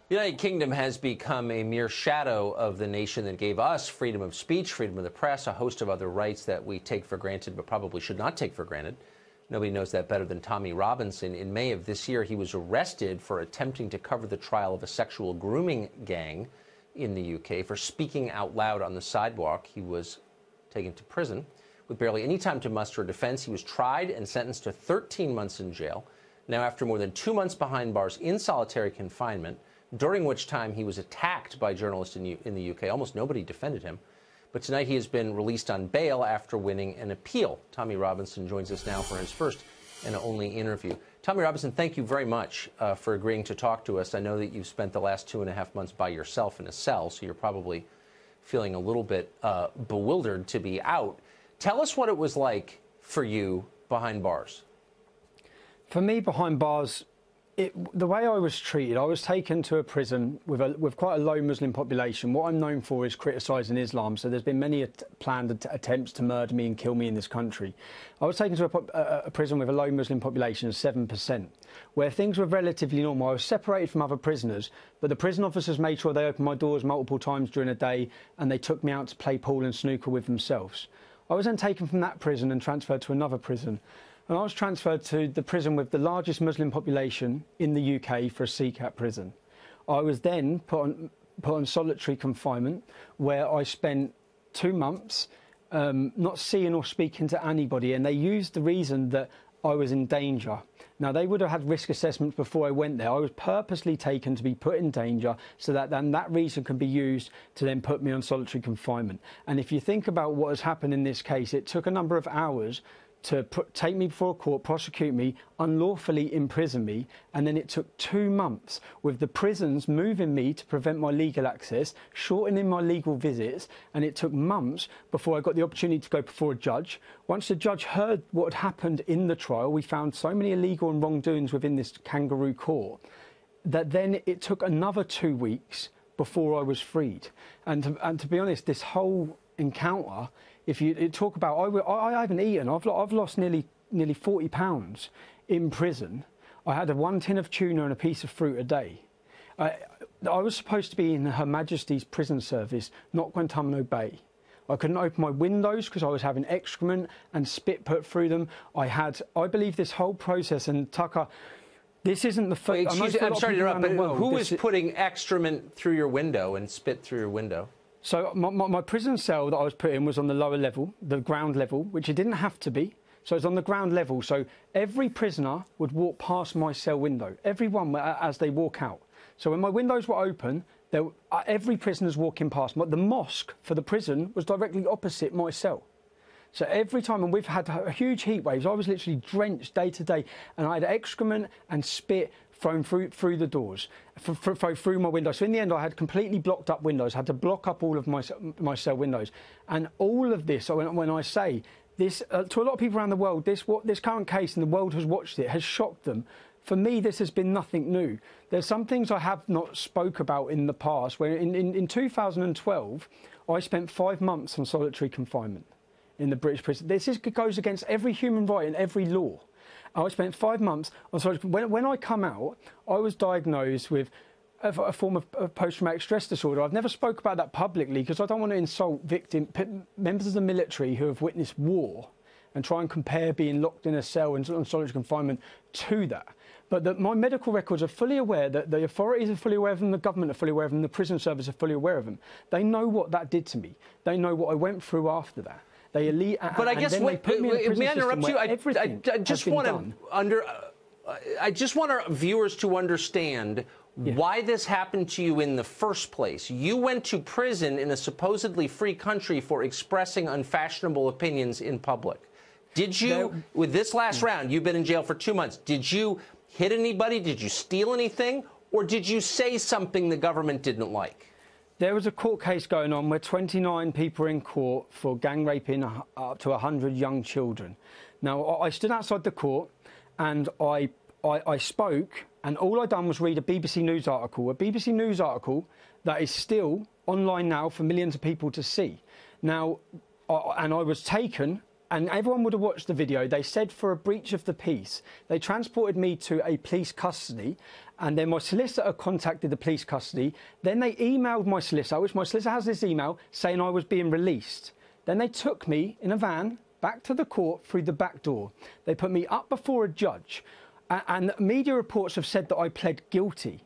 The United Kingdom has become a mere shadow of the nation that gave us freedom of speech, freedom of the press, a host of other rights that we take for granted but probably should not take for granted. Nobody knows that better than Tommy Robinson. In May of this year, he was arrested for attempting to cover the trial of a sexual grooming gang in the UK. For speaking out loud on the sidewalk, he was taken to prison. With barely any time to muster a defense, he was tried and sentenced to 13 months in jail. Now, after more than 2 months behind bars in solitary confinement, during which time he was attacked by journalists in the UK. Almost nobody defended him. But tonight he has been released on bail after winning an appeal. Tommy Robinson joins us now for his first and only interview. Tommy Robinson, thank you very much for agreeing to talk to us. I know that you've spent the last 2.5 months by yourself in a cell, so you're probably feeling a little bit bewildered to be out. Tell us what it was like for you behind bars. For me, behind bars, the way I was treated, I was taken to a prison with quite a low Muslim population. What I'm known for is criticising Islam, so there's been many planned attempts to murder me and kill me in this country. I was taken to a prison with a low Muslim population of 7%, where things were relatively normal. I was separated from other prisoners, but the prison officers made sure they opened my doors multiple times during the day, and they took me out to play pool and snooker with themselves. I was then taken from that prison and transferred to another prison. And I was transferred to the prison with the largest Muslim population in the UK for a CCAT prison. I was then put on solitary confinement, where I spent 2 months not seeing or speaking to anybody, and they used the reason that I was in danger. Now, they would have had risk assessments before I went there. I was purposely taken to be put in danger so that then that reason can be used to then put me on solitary confinement. And if you think about what has happened in this case, it took a number of hours to take me before a court, prosecute me, unlawfully imprison me, and then it took 2 months with the prisons moving me to prevent my legal access, shortening my legal visits, and it took months before I got the opportunity to go before a judge. Once the judge heard what had happened in the trial, we found so many illegal and wrongdoings within this kangaroo court that then it took another 2 weeks before I was freed. And to be honest, this whole encounter, if you talk about, I haven't eaten. I've lost nearly 40 pounds in prison. I had 1 tin of tuna and a piece of fruit a day. I was supposed to be in Her Majesty's prison service, not Guantanamo Bay. I couldn't open my windows because I was having excrement and spit put through them. I believe this whole process, and Tucker, this isn't the first. I'm sorry to interrupt, but who was putting excrement through your window and spit through your window? So my prison cell that I was put in was on the lower level, the ground level, which it didn't have to be. So it's on the ground level. So every prisoner would walk past my cell window, everyone as they walk out. So when my windows were open, every prisoner's walking past. The mosque for the prison was directly opposite my cell. So every time, and we've had huge heat waves, I was literally drenched day to day, and I had excrement and spit thrown through the doors, through my windows. So in the end, I had completely blocked up windows, had to block up all of my cell windows. And all of this, when I say this, to a lot of people around the world, this current case, and the world has watched it, has shocked them. For me, this has been nothing new. There's some things I have not spoke about in the past, where in 2012, I spent 5 months on solitary confinement in the British prison. This goes against every human right and every law. I spent 5 months on solitary. When I come out, I was diagnosed with a form of post-traumatic stress disorder. I've never spoke about that publicly because I don't want to insult members of the military who have witnessed war and try and compare being locked in a cell and on solitary confinement to that. But my medical records are fully aware, that the authorities are fully aware of them, the government are fully aware of them, the prison service are fully aware of them. They know what that did to me. They know what I went through after that. But I guess, may I interrupt you? I just want our viewers to understand why this happened to you in the first place. You went to prison in a supposedly free country for expressing unfashionable opinions in public. Did you, with this last round, you've been in jail for 2 months, did you hit anybody? Did you steal anything? Or did you say something the government didn't like? There was a court case going on where 29 people were in court for gang raping up to 100 young children. Now, I stood outside the court and I spoke, and all I done was read a BBC News article that is still online now for millions of people to see. Now, and I was taken and everyone would have watched the video, they said for a breach of the peace, they transported me to a police custody, and then my solicitor contacted the police custody. Then they emailed my solicitor, which my solicitor has this email, saying I was being released. Then they took me in a van back to the court through the back door. They put me up before a judge, and media reports have said that I pled guilty.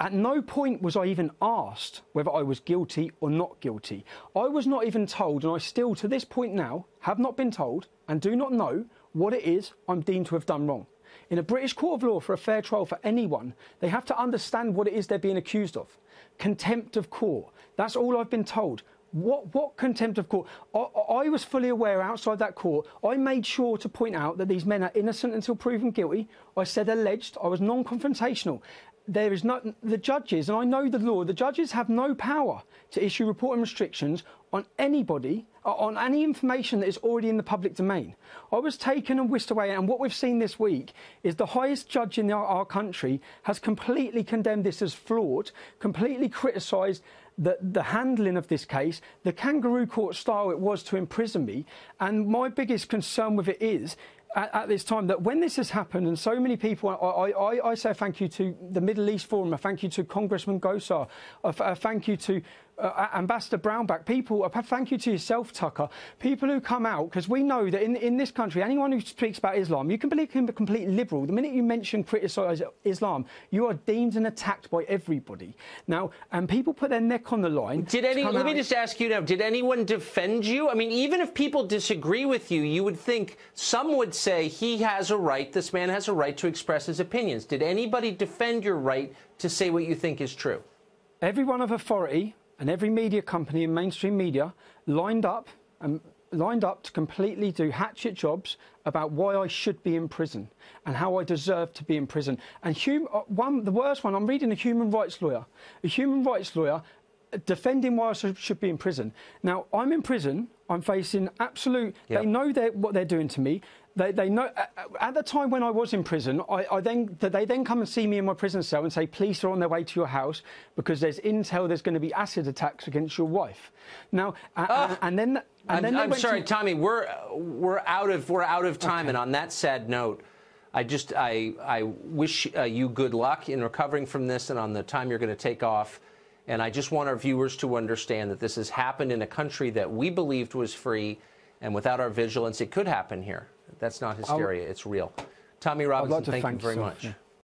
At no point was I even asked whether I was guilty or not guilty. I was not even told, and I still, to this point now, have not been told and do not know what it is I'm deemed to have done wrong. In a British court of law, for a fair trial for anyone, they have to understand what it is they're being accused of. Contempt of court. That's all I've been told. What contempt of court? I was fully aware outside that court. I made sure to point out that these men are innocent until proven guilty. I said alleged. I was non-confrontational. There is not the judges, and I know the law. The judges have no power to issue reporting restrictions on anybody, on any information that is already in the public domain. I was taken and whisked away, and what we've seen this week is the highest judge in our country has completely condemned this as flawed, completely criticised the handling of this case, the kangaroo court style it was to imprison me. And my biggest concern with it is, at this time, that when this has happened, and so many people, I say a thank you to the Middle East Forum, a thank you to Congressman Gosar, a thank you to Ambassador Brownback, people, a thank you to yourself, Tucker, people who come out, because we know that in this country, anyone who speaks about Islam, you can be completely liberal. The minute you mention, criticise Islam, you are deemed and attacked by everybody. Now, and people put their neck on the line. Let me just ask you now, did anyone defend you? I mean, even if people disagree with you, you would think some would say he has a right, this man has a right to express his opinions. Did anybody defend your right to say what you think is true? Everyone of authority and every media company and mainstream media lined up to completely do hatchet jobs about why I should be in prison and how I deserve to be in prison. And the worst one, I'm reading a human rights lawyer defending why I should be in prison. Now, I'm in prison. I'm facing absolute. Yep. They know what they're doing to me. They know. At the time when I was in prison, they then come and see me in my prison cell and say, police are on their way to your house because there's intel there's going to be acid attacks against your wife. Now, I'm sorry, Tommy. We're out of time, okay. And on that sad note, I wish you good luck in recovering from this and on the time you're going to take off. And I just want our viewers to understand that this has happened in a country that we believed was free, and without our vigilance, it could happen here. That's not hysteria. It's real. Tommy Robinson, thank you very much. Yeah.